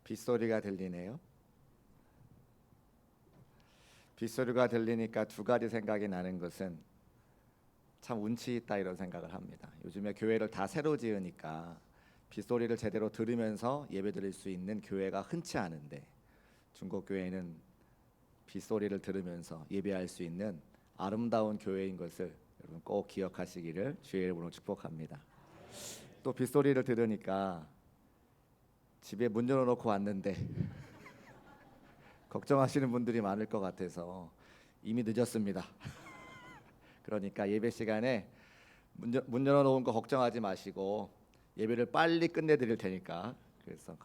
빗소리가 들리네요. 빗소리가 들리니까 두 가지 생각이 나는 것은 참 운치 있다 이런 생각을 합니다. 요즘에 교회를 다 새로 지으니까 빗소리를 제대로 들으면서 예배드릴 수 있는 교회가 흔치 않은데 중국 교회는 빗소리를 들으면서 예배할 수 있는 아름다운 교회인 것을 여러분 꼭 기억하시기를 주의 이름으로 축복합니다. 또 빗소리를 들으니까 집에 문 열어놓고 왔는데 걱정하시는 분들이 많을 것 같아서 이미 늦었습니다. 그러니까 예배 시간에 문 열어놓은 거 걱정하지 마시고 예배를 빨리 끝내드릴 테니까 그래서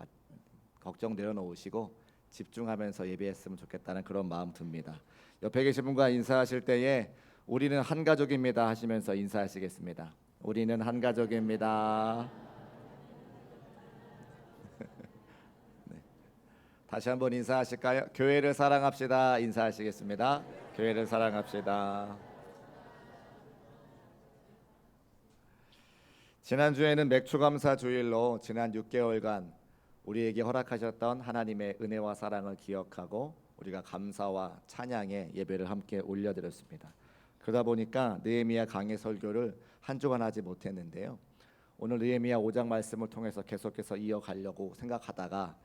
걱정 내려놓으시고 집중하면서 예배했으면 좋겠다는 그런 마음 듭니다. 옆에 계신 분과 인사하실 때에 우리는 한 가족입니다 하시면서 인사하시겠습니다. 우리는 한 가족입니다. 다시 한번 인사하실까요? 교회를 사랑합시다. 인사하시겠습니다. 교회를 사랑합시다. 지난주에는 맥주감사 주일로 지난 6개월간 우리에게 허락하셨던 하나님의 은혜와 사랑을 기억하고 우리가 감사와 찬양의 예배를 함께 올려드렸습니다. 그러다 보니까 느헤미야 강해 설교를 한 주간 하지 못했는데요. 오늘 느헤미야 5장 말씀을 통해서 계속해서 이어가려고 생각하다가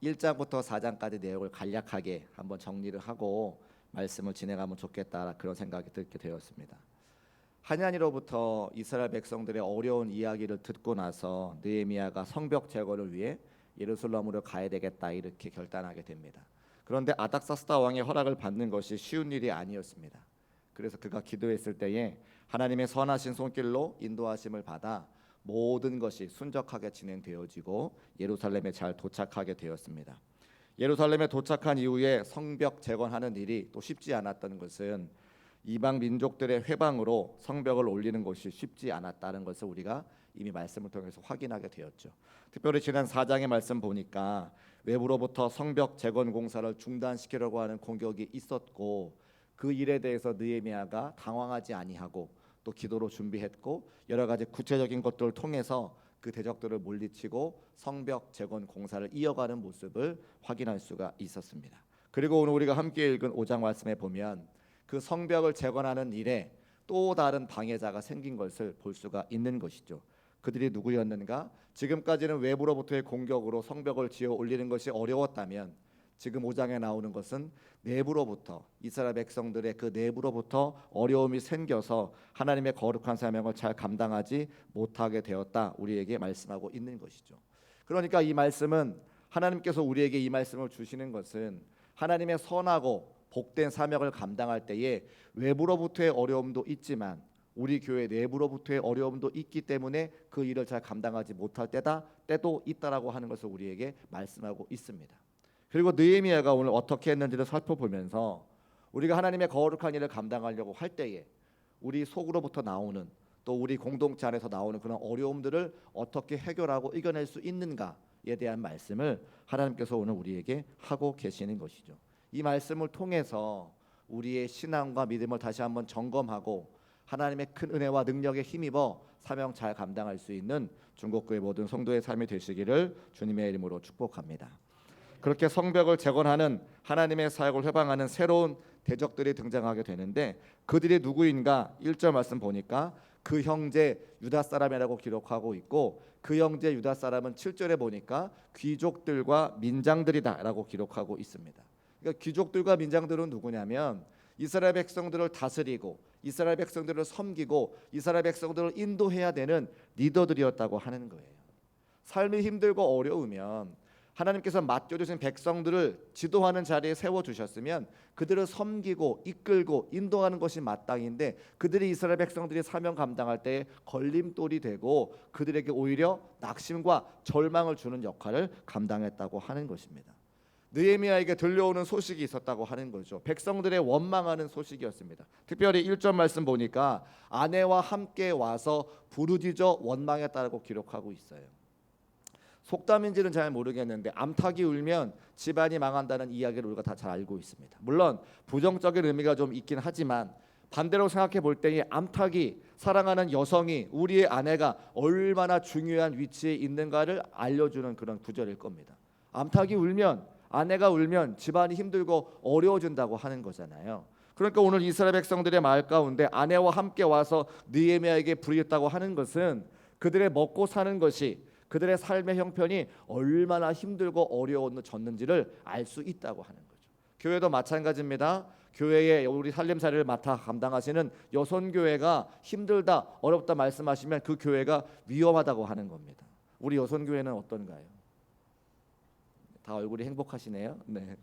1장부터 4장까지 내용을 간략하게 한번 정리를 하고 말씀을 진행하면 좋겠다 그런 생각이 들게 되었습니다. 하나님으로부터 이스라엘 백성들의 어려운 이야기를 듣고 나서 느헤미야가 성벽 재건을 위해 예루살렘으로 가야 되겠다 이렇게 결단하게 됩니다. 그런데 아닥사스다 왕의 허락을 받는 것이 쉬운 일이 아니었습니다. 그래서 그가 기도했을 때에 하나님의 선하신 손길로 인도하심을 받아 모든 것이 순적하게 진행되어지고 예루살렘에 잘 도착하게 되었습니다. 예루살렘에 도착한 이후에 성벽 재건하는 일이 또 쉽지 않았던 것은 이방 민족들의 회방으로 성벽을 올리는 것이 쉽지 않았다는 것을 우리가 이미 말씀을 통해서 확인하게 되었죠. 특별히 지난 4장의 말씀 보니까 외부로부터 성벽 재건 공사를 중단시키려고 하는 공격이 있었고 그 일에 대해서 느헤미야가 당황하지 아니하고 또 기도로 준비했고 여러 가지 구체적인 것들을 통해서 그 대적들을 물리치고 성벽 재건 공사를 이어가는 모습을 확인할 수가 있었습니다. 그리고 오늘 우리가 함께 읽은 5장 말씀에 보면 그 성벽을 재건하는 일에 또 다른 방해자가 생긴 것을 볼 수가 있는 것이죠. 그들이 누구였는가? 지금까지는 외부로부터의 공격으로 성벽을 지어 올리는 것이 어려웠다면 지금 5장에 나오는 것은 내부로부터 이스라엘 백성들의 그 내부로부터 어려움이 생겨서 하나님의 거룩한 사명을 잘 감당하지 못하게 되었다 우리에게 말씀하고 있는 것이죠. 그러니까 이 말씀은 하나님께서 우리에게 이 말씀을 주시는 것은 하나님의 선하고 복된 사명을 감당할 때에 외부로부터의 어려움도 있지만 우리 교회 내부로부터의 어려움도 있기 때문에 그 일을 잘 감당하지 못할 때도 있다라고 하는 것을 우리에게 말씀하고 있습니다. 그리고 느헤미야가 오늘 어떻게 했는지를 살펴보면서 우리가 하나님의 거룩한 일을 감당하려고 할 때에 우리 속으로부터 나오는 또 우리 공동체 안에서 나오는 그런 어려움들을 어떻게 해결하고 이겨낼 수 있는가에 대한 말씀을 하나님께서 오늘 우리에게 하고 계시는 것이죠. 이 말씀을 통해서 우리의 신앙과 믿음을 다시 한번 점검하고 하나님의 큰 은혜와 능력에 힘입어 사명 잘 감당할 수 있는 중국교회 모든 성도의 삶이 되시기를 주님의 이름으로 축복합니다. 그렇게 성벽을 재건하는 하나님의 사역을 회방하는 새로운 대적들이 등장하게 되는데 그들이 누구인가 1절 말씀 보니까 그 형제 유다 사람이라고 기록하고 있고 그 형제 유다 사람은 7절에 보니까 귀족들과 민장들이다라고 기록하고 있습니다. 그러니까 귀족들과 민장들은 누구냐면 이스라엘 백성들을 다스리고 이스라엘 백성들을 섬기고 이스라엘 백성들을 인도해야 되는 리더들이었다고 하는 거예요. 삶이 힘들고 어려우면 하나님께서 맡겨주신 백성들을 지도하는 자리에 세워주셨으면 그들을 섬기고 이끌고 인도하는 것이 마땅인데 그들이 이스라엘 백성들이 사명 감당할 때 걸림돌이 되고 그들에게 오히려 낙심과 절망을 주는 역할을 감당했다고 하는 것입니다. 느헤미야에게 들려오는 소식이 있었다고 하는 거죠. 백성들의 원망하는 소식이었습니다. 특별히 1절 말씀 보니까 아내와 함께 와서 부르짖어 원망했다고 기록하고 있어요. 속담인지는 잘 모르겠는데 암탉이 울면 집안이 망한다는 이야기를 우리가 다 잘 알고 있습니다. 물론 부정적인 의미가 좀 있긴 하지만 반대로 생각해 볼 때에 암탉이 사랑하는 여성이 우리의 아내가 얼마나 중요한 위치에 있는가를 알려주는 그런 구절일 겁니다. 암탉이 울면, 아내가 울면 집안이 힘들고 어려워진다고 하는 거잖아요. 그러니까 오늘 이스라엘 백성들의 말 가운데 아내와 함께 와서 느헤미야에게 부르겠다고 하는 것은 그들의 먹고 사는 것이, 그들의 삶의 형편이 얼마나 힘들고 어려워졌는지를 알 수 있다고 하는 거죠. 교회도 마찬가지입니다. 교회에 우리 살림살이를 맡아 감당하시는 여선교회가 힘들다, 어렵다 말씀하시면 그 교회가 위험하다고 하는 겁니다. 우리 여선교회는 어떤가요? 다 얼굴이 행복하시네요. 네.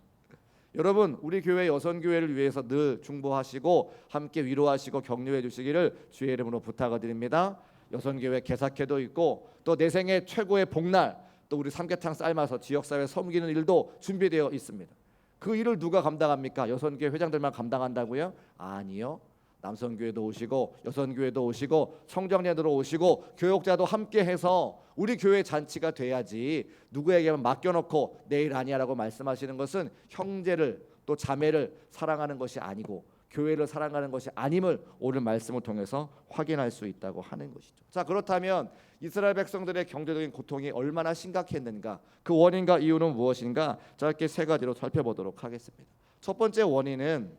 여러분, 우리 교회 여선교회를 위해서 늘 중보하시고 함께 위로하시고 격려해 주시기를 주의 이름으로 부탁을 드립니다. 여선교회 개사회도 있고 또 내 생애 최고의 복날, 또 우리 삼계탕 삶아서 지역사회 섬기는 일도 준비되어 있습니다. 그 일을 누가 감당합니까? 여선교회 회장들만 감당한다고요? 아니요. 남선교회도 오시고 여선교회도 오시고 청정년으로 오시고 교역자도 함께 해서 우리 교회 잔치가 돼야지, 누구에게만 맡겨놓고 내일 아니야라고 말씀하시는 것은 형제를 또 자매를 사랑하는 것이 아니고 교회를 사랑하는 것이 아님을 오늘 말씀을 통해서 확인할 수 있다고 하는 것이죠. 자, 그렇다면 이스라엘 백성들의 경제적인 고통이 얼마나 심각했는가, 그 원인과 이유는 무엇인가 짧게 세 가지로 살펴보도록 하겠습니다. 첫 번째 원인은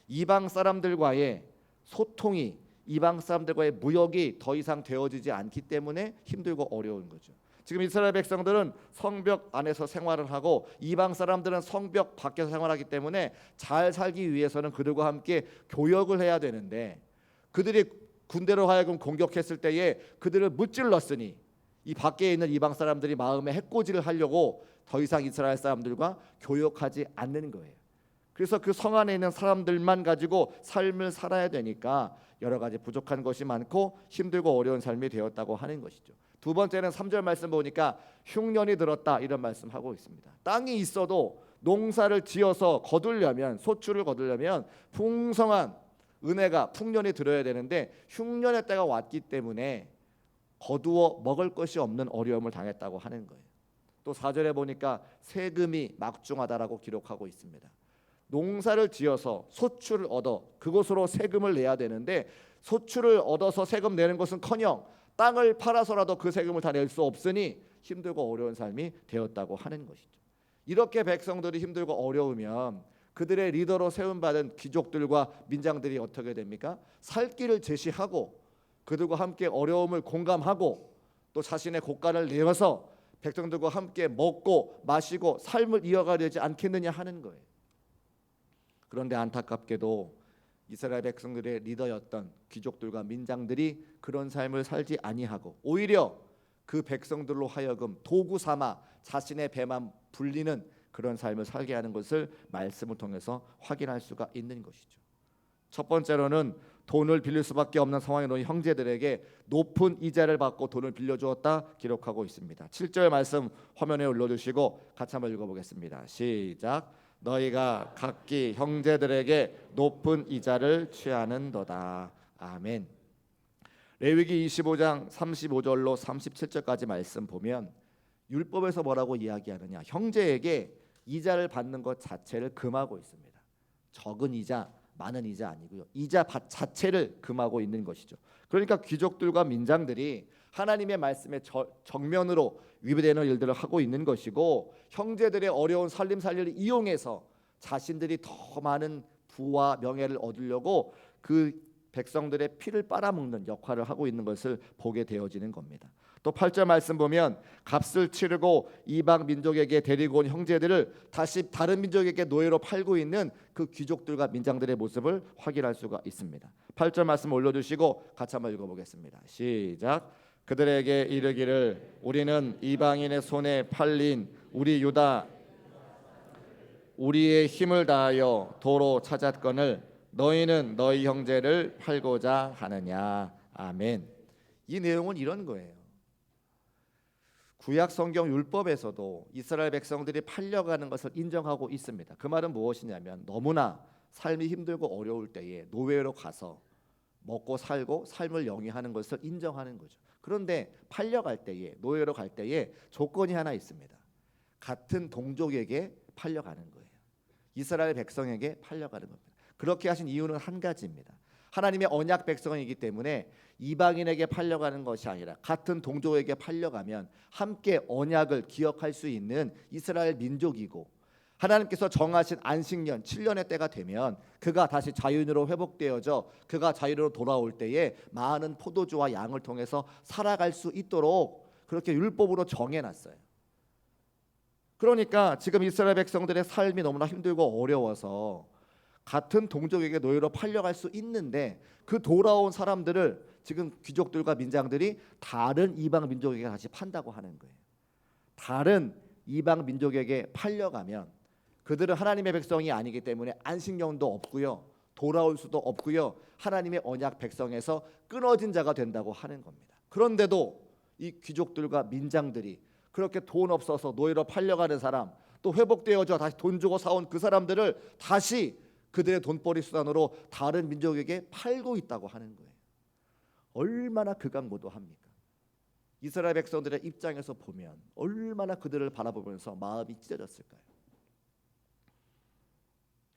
이방 사람들과의 소통이, 이방 사람들과의 무역이 더 이상 되어지지 않기 때문에 힘들고 어려운 거죠. 지금 이스라엘 백성들은 성벽 안에서 생활을 하고 이방 사람들은 성벽 밖에서 생활하기 때문에 잘 살기 위해서는 그들과 함께 교역을 해야 되는데, 그들이 군대로 하여금 공격했을 때에 그들을 무찔렀으니 이 밖에 있는 이방 사람들이 마음에 해코지를 하려고 더 이상 이스라엘 사람들과 교역하지 않는 거예요. 그래서 그 성 안에 있는 사람들만 가지고 삶을 살아야 되니까 여러 가지 부족한 것이 많고 힘들고 어려운 삶이 되었다고 하는 것이죠. 두 번째는 3절 말씀 보니까 흉년이 들었다 이런 말씀하고 있습니다. 땅이 있어도 농사를 지어서 거두려면, 소출을 거두려면 풍성한 은혜가, 풍년이 들어야 되는데 흉년의 때가 왔기 때문에 거두어 먹을 것이 없는 어려움을 당했다고 하는 거예요. 또 4절에 보니까 세금이 막중하다라고 기록하고 있습니다. 농사를 지어서 소출을 얻어 그곳으로 세금을 내야 되는데 소출을 얻어서 세금 내는 것은커녕 땅을 팔아서라도 그 세금을 다 낼 수 없으니 힘들고 어려운 삶이 되었다고 하는 것이죠. 이렇게 백성들이 힘들고 어려우면 그들의 리더로 세움받은 귀족들과 민장들이 어떻게 됩니까? 살 길을 제시하고 그들과 함께 어려움을 공감하고 또 자신의 고간을 내어서 백성들과 함께 먹고 마시고 삶을 이어가야 되지 않겠느냐 하는 거예요. 그런데 안타깝게도 이스라엘 백성들의 리더였던 귀족들과 민장들이 그런 삶을 살지 아니하고 오히려 그 백성들로 하여금 도구 삼아 자신의 배만 불리는 그런 삶을 살게 하는 것을 말씀을 통해서 확인할 수가 있는 것이죠. 첫 번째로는 돈을 빌릴 수밖에 없는 상황에 놓인 형제들에게 높은 이자를 받고 돈을 빌려주었다 기록하고 있습니다. 7절 말씀 화면에 올려주시고 같이 한번 읽어보겠습니다. 시작. 너희가 각기 형제들에게 높은 이자를 취하는도다. 아멘. 레위기 25장 35절로 37절까지 말씀 보면 율법에서 뭐라고 이야기하느냐, 형제에게 이자를 받는 것 자체를 금하고 있습니다. 적은 이자, 많은 이자 아니고요, 이자 자체를 금하고 있는 것이죠. 그러니까 귀족들과 민장들이 하나님의 말씀에 정면으로 위배되는 일들을 하고 있는 것이고, 형제들의 어려운 살림살이를 이용해서 자신들이 더 많은 부와 명예를 얻으려고 그 백성들의 피를 빨아먹는 역할을 하고 있는 것을 보게 되어지는 겁니다. 또 8절 말씀 보면 값을 치르고 이방 민족에게 데리고 온 형제들을 다시 다른 민족에게 노예로 팔고 있는 그 귀족들과 민장들의 모습을 확인할 수가 있습니다. 8절 말씀 올려주시고 같이 한번 읽어보겠습니다. 시작. 그들에게 이르기를 우리는 이방인의 손에 팔린 우리 유다 우리의 힘을 다하여 도로 찾았거늘 너희는 너희 형제를 팔고자 하느냐. 아멘. 이 내용은 이런 거예요. 구약 성경 율법에서도 이스라엘 백성들이 팔려가는 것을 인정하고 있습니다. 그 말은 무엇이냐면 너무나 삶이 힘들고 어려울 때에 노예로 가서 먹고 살고 삶을 영위하는 것을 인정하는 거죠. 그런데 팔려갈 때에, 노예로 갈 때에 조건이 하나 있습니다. 같은 동족에게 팔려가는 거예요. 이스라엘 백성에게 팔려가는 겁니다. 그렇게 하신 이유는 한 가지입니다. 하나님의 언약 백성이기 때문에 이방인에게 팔려가는 것이 아니라 같은 동족에게 팔려가면 함께 언약을 기억할 수 있는 이스라엘 민족이고, 하나님께서 정하신 안식년 7년의 때가 되면 그가 다시 자유인으로 회복되어져 그가 자유로 돌아올 때에 많은 포도주와 양을 통해서 살아갈 수 있도록 그렇게 율법으로 정해놨어요. 그러니까 지금 이스라엘 백성들의 삶이 너무나 힘들고 어려워서 같은 동족에게 노예로 팔려갈 수 있는데, 그 돌아온 사람들을 지금 귀족들과 민장들이 다른 이방 민족에게 다시 판다고 하는 거예요. 다른 이방 민족에게 팔려가면 그들은 하나님의 백성이 아니기 때문에 안식년도 없고요, 돌아올 수도 없고요, 하나님의 언약 백성에서 끊어진 자가 된다고 하는 겁니다. 그런데도 이 귀족들과 민장들이 그렇게 돈 없어서 노예로 팔려가는 사람, 또 회복되어져 다시 돈 주고 사온 그 사람들을 다시 그들의 돈벌이 수단으로 다른 민족에게 팔고 있다고 하는 거예요. 얼마나 극악무도합니까? 이스라엘 백성들의 입장에서 보면 얼마나 그들을 바라보면서 마음이 찢어졌을까요?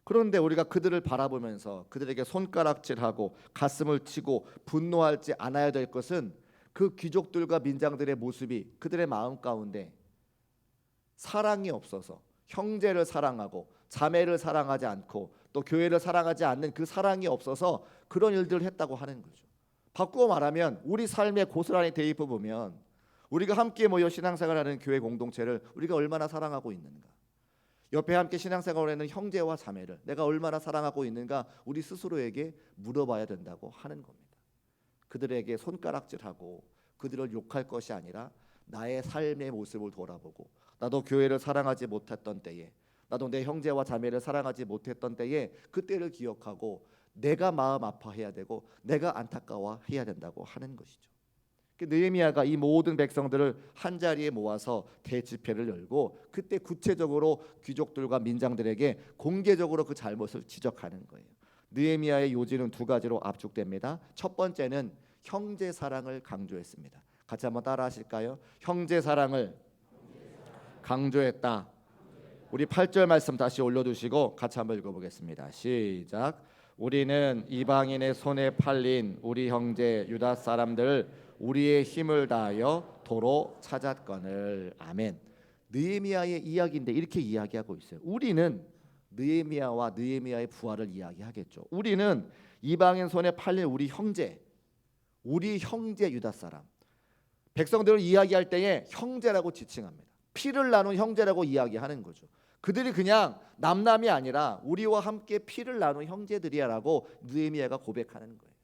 그런데 우리가 그들을 바라보면서 그들에게 손가락질하고 가슴을 치고 분노하지 않아야 될 것은, 그 귀족들과 민장들의 모습이 그들의 마음 가운데 사랑이 없어서 형제를 사랑하고 자매를 사랑하지 않고 또 교회를 사랑하지 않는 그 사랑이 없어서 그런 일들을 했다고 하는 거죠. 바꾸어 말하면 우리 삶에 고스란히 대입해 보면 우리가 함께 모여 신앙생활하는 교회 공동체를 우리가 얼마나 사랑하고 있는가, 옆에 함께 신앙생활을 하는 형제와 자매를 내가 얼마나 사랑하고 있는가, 우리 스스로에게 물어봐야 된다고 하는 겁니다. 그들에게 손가락질하고 그들을 욕할 것이 아니라 나의 삶의 모습을 돌아보고, 나도 교회를 사랑하지 못했던 때에, 나도 내 형제와 자매를 사랑하지 못했던 때에 그때를 기억하고 내가 마음 아파해야 되고 내가 안타까워해야 된다고 하는 것이죠. 느헤미야가 이 모든 백성들을 한 자리에 모아서 대집회를 열고 그때 구체적으로 귀족들과 민장들에게 공개적으로 그 잘못을 지적하는 거예요. 느헤미야의 요지는 두 가지로 압축됩니다. 첫 번째는 형제 사랑을 강조했습니다. 같이 한번 따라 하실까요? 형제 사랑을 강조했다. 우리 8절 말씀 다시 올려두시고 같이 한번 읽어보겠습니다. 시작. 우리는 이방인의 손에 팔린 우리 형제 유다 사람들을 우리의 힘을 다하여 도로 찾았거늘. 아멘. 느헤미야의 이야기인데 이렇게 이야기하고 있어요. 우리는 느헤미야와 느헤미야의 부활을 이야기하겠죠. 우리는 이방인 손에 팔린 우리 형제 유다 사람, 백성들을 이야기할 때에 형제라고 지칭합니다. 피를 나눈 형제라고 이야기하는 거죠. 그들이 그냥 남남이 아니라 우리와 함께 피를 나눈 형제들이야라고 느헤미야가 고백하는 거예요.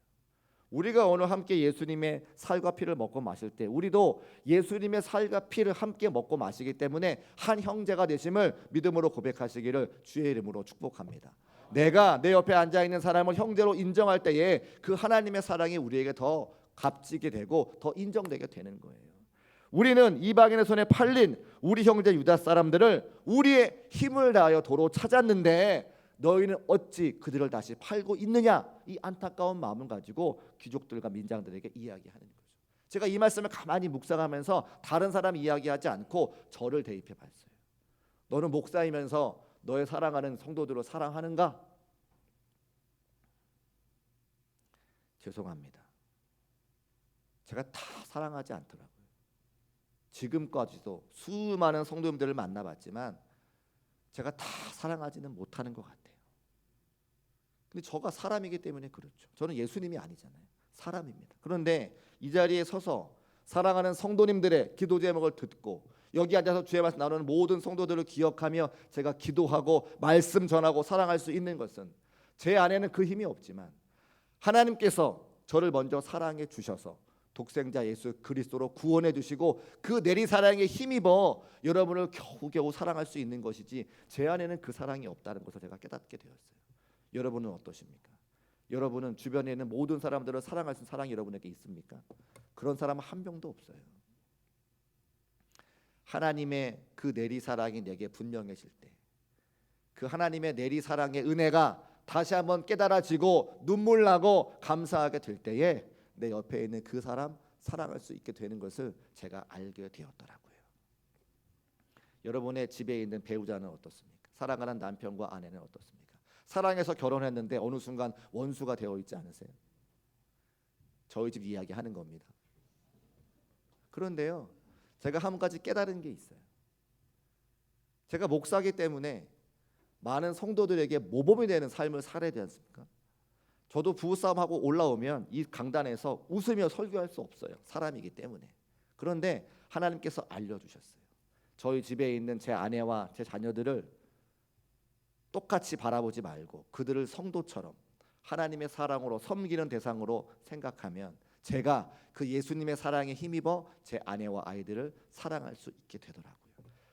우리가 오늘 함께 예수님의 살과 피를 먹고 마실 때 우리도 예수님의 살과 피를 함께 먹고 마시기 때문에 한 형제가 되심을 믿음으로 고백하시기를 주의 이름으로 축복합니다. 내가 내 옆에 앉아있는 사람을 형제로 인정할 때에 그 하나님의 사랑이 우리에게 더 값지게 되고 더 인정되게 되는 거예요. 우리는 이방인의 손에 팔린 우리 형제 유다 사람들을 우리의 힘을 다하여 도로 찾았는데 너희는 어찌 그들을 다시 팔고 있느냐, 이 안타까운 마음을 가지고 귀족들과 민장들에게 이야기하는 거죠. 제가 이 말씀을 가만히 묵상하면서 다른 사람 이야기하지 않고 저를 대입해 봤어요. 너는 목사이면서 너의 사랑하는 성도들을 사랑하는가? 죄송합니다. 제가 다 사랑하지 않더라고요. 지금까지도 수많은 성도님들을 만나봤지만 제가 다 사랑하지는 못하는 것 같아요. 근데 저가 사람이기 때문에 그렇죠. 저는 예수님이 아니잖아요. 사람입니다. 그런데 이 자리에 서서 사랑하는 성도님들의 기도 제목을 듣고 여기 앉아서 주의 말씀 나누는 모든 성도들을 기억하며 제가 기도하고 말씀 전하고 사랑할 수 있는 것은 제 안에는 그 힘이 없지만 하나님께서 저를 먼저 사랑해 주셔서 독생자 예수 그리스도로 구원해 주시고 그 내리사랑에 힘입어 여러분을 겨우겨우 사랑할 수 있는 것이지 제 안에는 그 사랑이 없다는 것을 제가 깨닫게 되었어요. 여러분은 어떠십니까? 여러분은 주변에 있는 모든 사람들을 사랑할 수 있는 사랑이 여러분에게 있습니까? 그런 사람은 한 명도 없어요. 하나님의 그 내리사랑이 내게 분명해질 때, 그 하나님의 내리사랑의 은혜가 다시 한번 깨달아지고 눈물 나고 감사하게 될 때에 내 옆에 있는 그 사람 사랑할 수 있게 되는 것을 제가 알게 되었더라고요. 여러분의 집에 있는 배우자는 어떻습니까? 사랑하는 남편과 아내는 어떻습니까? 사랑해서 결혼했는데 어느 순간 원수가 되어 있지 않으세요? 저희 집 이야기 하는 겁니다. 그런데요, 제가 한 가지 깨달은 게 있어요. 제가 목사기 때문에 많은 성도들에게 모범이 되는 삶을 살아야 되지 않습니까? 저도 부부싸움하고 올라오면 이 강단에서 웃으며 설교할 수 없어요. 사람이기 때문에. 그런데 하나님께서 알려주셨어요. 저희 집에 있는 제 아내와 제 자녀들을 똑같이 바라보지 말고 그들을 성도처럼 하나님의 사랑으로 섬기는 대상으로 생각하면 제가 그 예수님의 사랑에 힘입어 제 아내와 아이들을 사랑할 수 있게 되더라고요.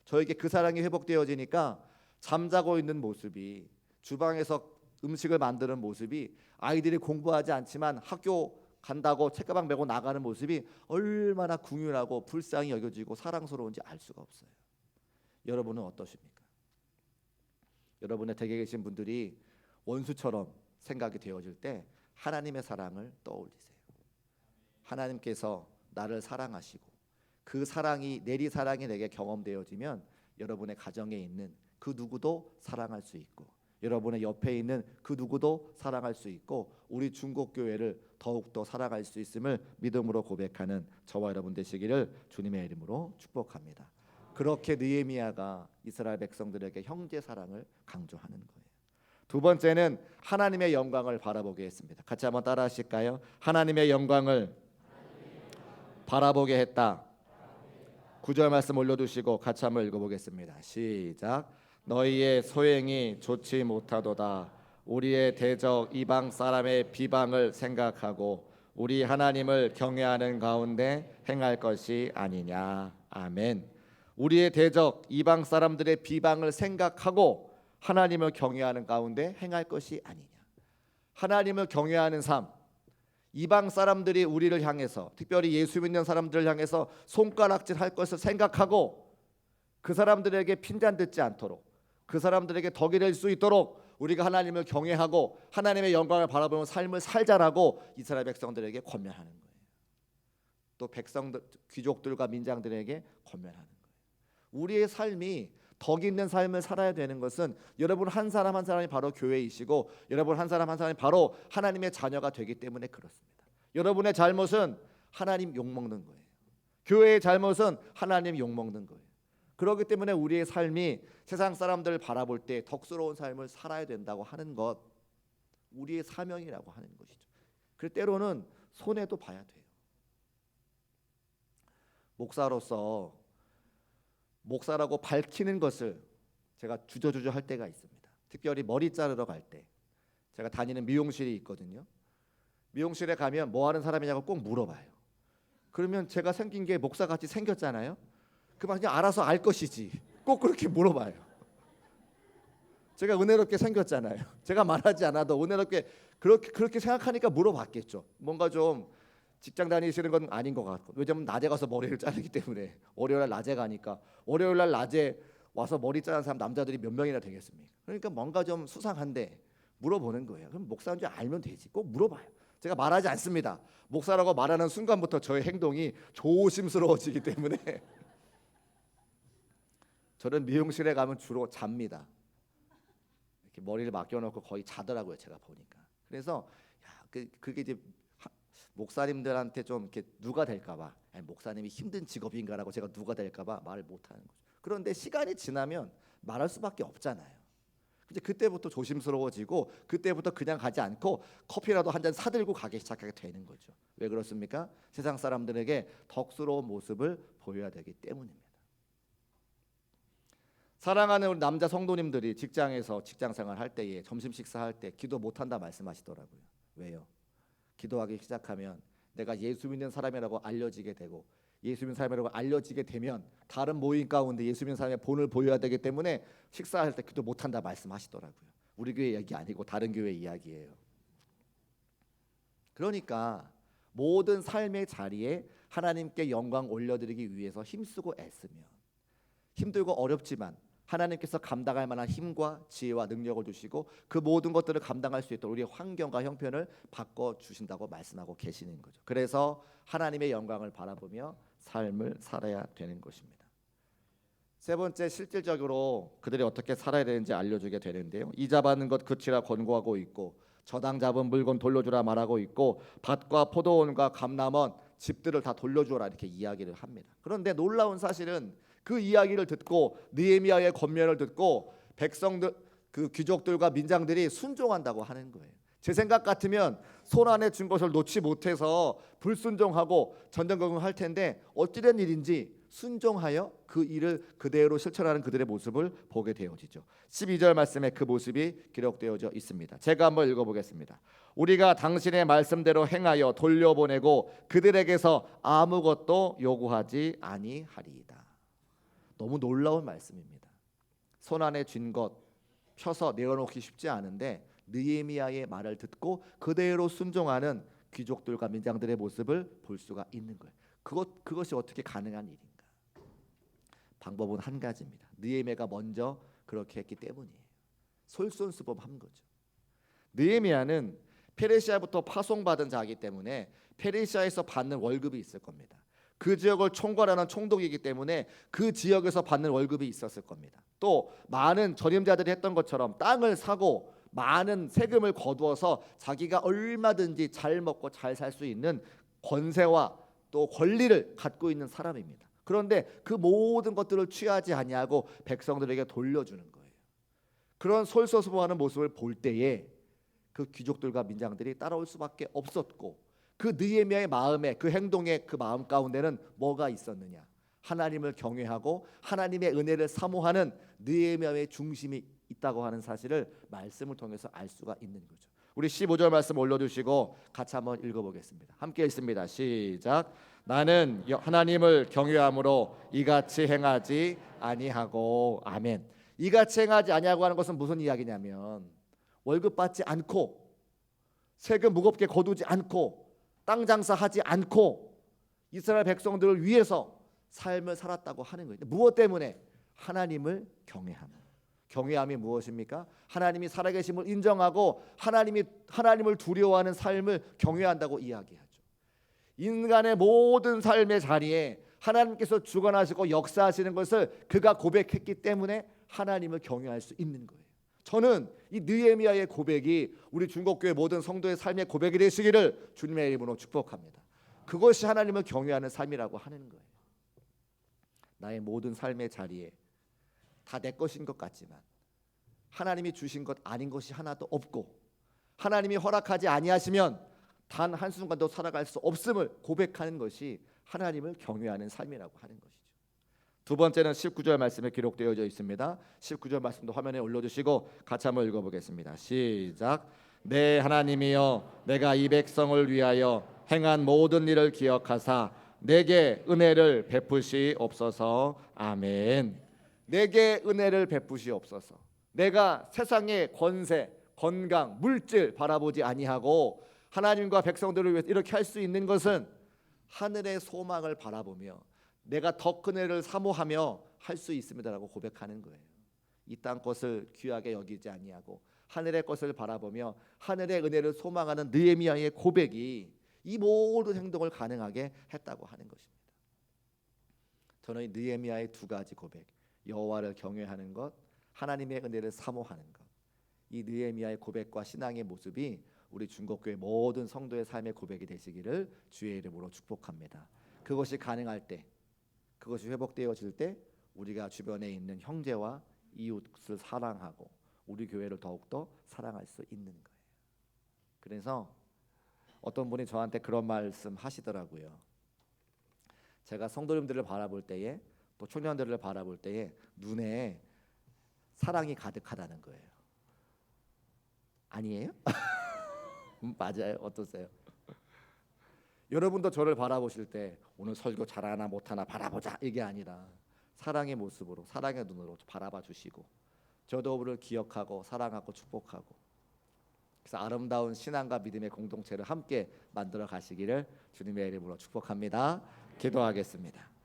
저에게 그 사랑이 회복되어지니까 잠자고 있는 모습이, 주방에서 음식을 만드는 모습이, 아이들이 공부하지 않지만 학교 간다고 책가방 메고 나가는 모습이 얼마나 궁휼하고 불쌍히 여겨지고 사랑스러운지 알 수가 없어요. 여러분은 어떠십니까? 여러분의 댁에 계신 분들이 원수처럼 생각이 되어질 때 하나님의 사랑을 떠올리세요. 하나님께서 나를 사랑하시고 그 사랑이, 내리 사랑이 내게 경험되어지면 여러분의 가정에 있는 그 누구도 사랑할 수 있고, 여러분의 옆에 있는 그 누구도 사랑할 수 있고, 우리 중국교회를 더욱더 사랑할 수 있음을 믿음으로 고백하는 저와 여러분 되시기를 주님의 이름으로 축복합니다. 그렇게 느헤미야가 이스라엘 백성들에게 형제 사랑을 강조하는 거예요. 두 번째는 하나님의 영광을 바라보게 했습니다. 같이 한번 따라 하실까요? 하나님의 영광을 바라보게 했다. 9절 말씀 올려두시고 같이 한번 읽어보겠습니다. 시작. 너희의 소행이 좋지 못하도다. 우리의 대적 이방 사람의 비방을 생각하고 우리 하나님을 경외하는 가운데 행할 것이 아니냐. 아멘. 우리의 대적 이방 사람들의 비방을 생각하고 하나님을 경외하는 가운데 행할 것이 아니냐. 하나님을 경외하는 삶, 이방 사람들이 우리를 향해서, 특별히 예수 믿는 사람들을 향해서 손가락질 할 것을 생각하고 그 사람들에게 핀잔 듣지 않도록, 그 사람들에게 덕이 될 수 있도록 우리가 하나님을 경외하고 하나님의 영광을 바라보는 삶을 살자라고 이스라엘 백성들에게 권면하는 거예요. 또 백성들, 귀족들과 민장들에게 권면하는 거예요. 우리의 삶이 덕 있는 삶을 살아야 되는 것은 여러분 한 사람 한 사람이 바로 교회이시고 여러분 한 사람 한 사람이 바로 하나님의 자녀가 되기 때문에 그렇습니다. 여러분의 잘못은 하나님 욕먹는 거예요. 교회의 잘못은 하나님 욕먹는 거예요. 그렇기 때문에 우리의 삶이 세상 사람들을 바라볼 때 덕스러운 삶을 살아야 된다고 하는 것, 우리의 사명이라고 하는 것이죠. 그래서 때로는 손해도 봐야 돼요. 목사로서 목사라고 밝히는 것을 제가 주저주저 할 때가 있습니다. 특별히 머리 자르러 갈 때, 제가 다니는 미용실이 있거든요. 미용실에 가면 뭐 하는 사람이냐고 꼭 물어봐요. 그러면 제가 생긴 게 목사같이 생겼잖아요. 그만 그냥 알아서 알 것이지 꼭 그렇게 물어봐요. 제가 은혜롭게 생겼잖아요. 제가 말하지 않아도 은혜롭게 그렇게 생각하니까 물어봤겠죠. 뭔가 좀 직장 다니시는 건 아닌 것 같고, 왜냐면 낮에 가서 머리를 자르기 때문에 월요일날 낮에 가니까, 월요일날 낮에 와서 머리 자르는 사람 남자들이 몇 명이나 되겠습니까? 그러니까 뭔가 좀 수상한데 물어보는 거예요. 그럼 목사인 줄 알면 되지. 꼭 물어봐요. 제가 말하지 않습니다. 목사라고 말하는 순간부터 저의 행동이 조심스러워지기 때문에 저는 미용실에 가면 주로 잡니다. 이렇게 머리를 맡겨놓고 거의 자더라고요. 제가 보니까. 그래서 그게 이제 목사님들한테 좀 이렇게 누가 될까봐, 목사님이 힘든 직업인가라고 제가 누가 될까봐 말을 못하는 거죠. 그런데 시간이 지나면 말할 수밖에 없잖아요. 이제 그때부터 조심스러워지고 그때부터 그냥 가지 않고 커피라도 한 잔 사들고 가기 시작하게 되는 거죠. 왜 그렇습니까? 세상 사람들에게 덕스러운 모습을 보여야 되기 때문입니다. 사랑하는 우리 남자 성도님들이 직장에서 직장생활 할 때에 점심 식사할 때 기도 못한다 말씀하시더라고요. 왜요? 기도하기 시작하면 내가 예수 믿는 사람이라고 알려지게 되고, 예수 믿는 사람이라고 알려지게 되면 다른 모임 가운데 예수 믿는 사람의 본을 보여야 되기 때문에 식사할 때 기도 못한다 말씀하시더라고요. 우리 교회 이야기 아니고 다른 교회 이야기예요. 그러니까 모든 삶의 자리에 하나님께 영광 올려드리기 위해서 힘쓰고 애쓰면, 힘들고 어렵지만 하나님께서 감당할 만한 힘과 지혜와 능력을 주시고 그 모든 것들을 감당할 수 있도록 우리의 환경과 형편을 바꿔주신다고 말씀하고 계시는 거죠. 그래서 하나님의 영광을 바라보며 삶을 살아야 되는 것입니다. 세 번째, 실질적으로 그들이 어떻게 살아야 되는지 알려주게 되는데요. 이자 받는 것 그치라 권고하고 있고 저당 잡은 물건 돌려주라 말하고 있고 밭과 포도원과 감남원 집들을 다 돌려주라 이렇게 이야기를 합니다. 그런데 놀라운 사실은 그 이야기를 듣고 느헤미야의 권면을 듣고 백성들 그 귀족들과 민장들이 순종한다고 하는 거예요. 제 생각 같으면 손 안에 준 것을 놓지 못해서 불순종하고 전전긍긍할 텐데 어찌된 일인지 순종하여 그 일을 그대로 실천하는 그들의 모습을 보게 되어지죠. 12절 말씀에 그 모습이 기록되어져 있습니다. 제가 한번 읽어보겠습니다. 우리가 당신의 말씀대로 행하여 돌려보내고 그들에게서 아무것도 요구하지 아니하리이다. 너무 놀라운 말씀입니다. 손 안에 쥔 것 펴서 내어놓기 쉽지 않은데 느헤미야의 말을 듣고 그대로 순종하는 귀족들과 민장들의 모습을 볼 수가 있는 거예요. 그것이 어떻게 가능한 일인가? 방법은 한 가지입니다. 느헤미야가 먼저 그렇게 했기 때문이에요. 솔선수범한 거죠. 느헤미야는 페르시아부터 파송받은 자이기 때문에 페르시아에서 받는 월급이 있을 겁니다. 그 지역을 총괄하는 총독이기 때문에 그 지역에서 받는 월급이 있었을 겁니다. 또 많은 전임자들이 했던 것처럼 땅을 사고 많은 세금을 거두어서 자기가 얼마든지 잘 먹고 잘 살 수 있는 권세와 또 권리를 갖고 있는 사람입니다. 그런데 그 모든 것들을 취하지 아니하고 백성들에게 돌려주는 거예요. 그런 솔선수범하는 모습을 볼 때에 그 귀족들과 민장들이 따라올 수밖에 없었고 그 느헤미야의 마음에 그 행동의 그 마음 가운데는 뭐가 있었느냐? 하나님을 경외하고 하나님의 은혜를 사모하는 느헤미야의 중심이 있다고 하는 사실을 말씀을 통해서 알 수가 있는 거죠. 우리 15절 말씀 올려주시고 같이 한번 읽어보겠습니다. 함께 읽습니다. 시작. 나는 하나님을 경외함으로 이같이 행하지 아니하고. 아멘. 이같이 행하지 아니하고 하는 것은 무슨 이야기냐면 월급 받지 않고 세금 무겁게 거두지 않고 땅 장사하지 않고 이스라엘 백성들을 위해서 삶을 살았다고 하는 거예요. 무엇 때문에? 하나님을 경외함. 경외함이 무엇입니까? 하나님이 살아계심을 인정하고 하나님을 두려워하는 삶을 경외한다고 이야기하죠. 인간의 모든 삶의 자리에 하나님께서 주관하시고 역사하시는 것을 그가 고백했기 때문에 하나님을 경외할 수 있는 거예요. 저는 이 느헤미야의 고백이 우리 중국교회 모든 성도의 삶의 고백이 되시기를 주님의 이름으로 축복합니다. 그것이 하나님을 경외하는 삶이라고 하는 거예요. 나의 모든 삶의 자리에 다 내 것인 것 같지만 하나님이 주신 것 아닌 것이 하나도 없고 하나님이 허락하지 아니하시면 단 한순간도 살아갈 수 없음을 고백하는 것이 하나님을 경외하는 삶이라고 하는 것이죠. 두 번째는 19절 말씀에 기록되어져 있습니다. 19절 말씀도 화면에 올려주시고 같이 한번 읽어보겠습니다. 시작. 내 하나님이여 내가 이 백성을 위하여 행한 모든 일을 기억하사 내게 은혜를 베푸시옵소서. 아멘. 내게 은혜를 베푸시옵소서. 내가 세상의 권세, 건강, 물질 바라보지 아니하고 하나님과 백성들을 위해서 이렇게 할 수 있는 것은 하늘의 소망을 바라보며 내가 더 큰 은혜를 사모하며 할 수 있습니다라고 고백하는 거예요. 이 땅 것을 귀하게 여기지 아니하고 하늘의 것을 바라보며 하늘의 은혜를 소망하는 느헤미야의 고백이 이 모든 행동을 가능하게 했다고 하는 것입니다. 저는 이 느헤미야의 두 가지 고백, 여호와를 경외하는 것, 하나님의 은혜를 사모하는 것, 이 느헤미야의 고백과 신앙의 모습이 우리 중국교회 모든 성도의 삶의 고백이 되시기를 주의 이름으로 축복합니다. 그것이 가능할 때, 그것이 회복되어질 때 우리가 주변에 있는 형제와 이웃을 사랑하고 우리 교회를 더욱더 사랑할 수 있는 거예요. 그래서 어떤 분이 저한테 그런 말씀 하시더라고요. 제가 성도님들을 바라볼 때에 또 청년들을 바라볼 때에 눈에 사랑이 가득하다는 거예요. 아니에요? 맞아요. 어떠세요? 여러분도 저를 바라보실 때 오늘 설교 잘하나 못하나 바라보자 이게 아니라 사랑의 모습으로 사랑의 눈으로 바라봐 주시고 저도 그를 기억하고 사랑하고 축복하고 그래서 아름다운 신앙과 믿음의 공동체를 함께 만들어 가시기를 주님의 이름으로 축복합니다. 기도하겠습니다.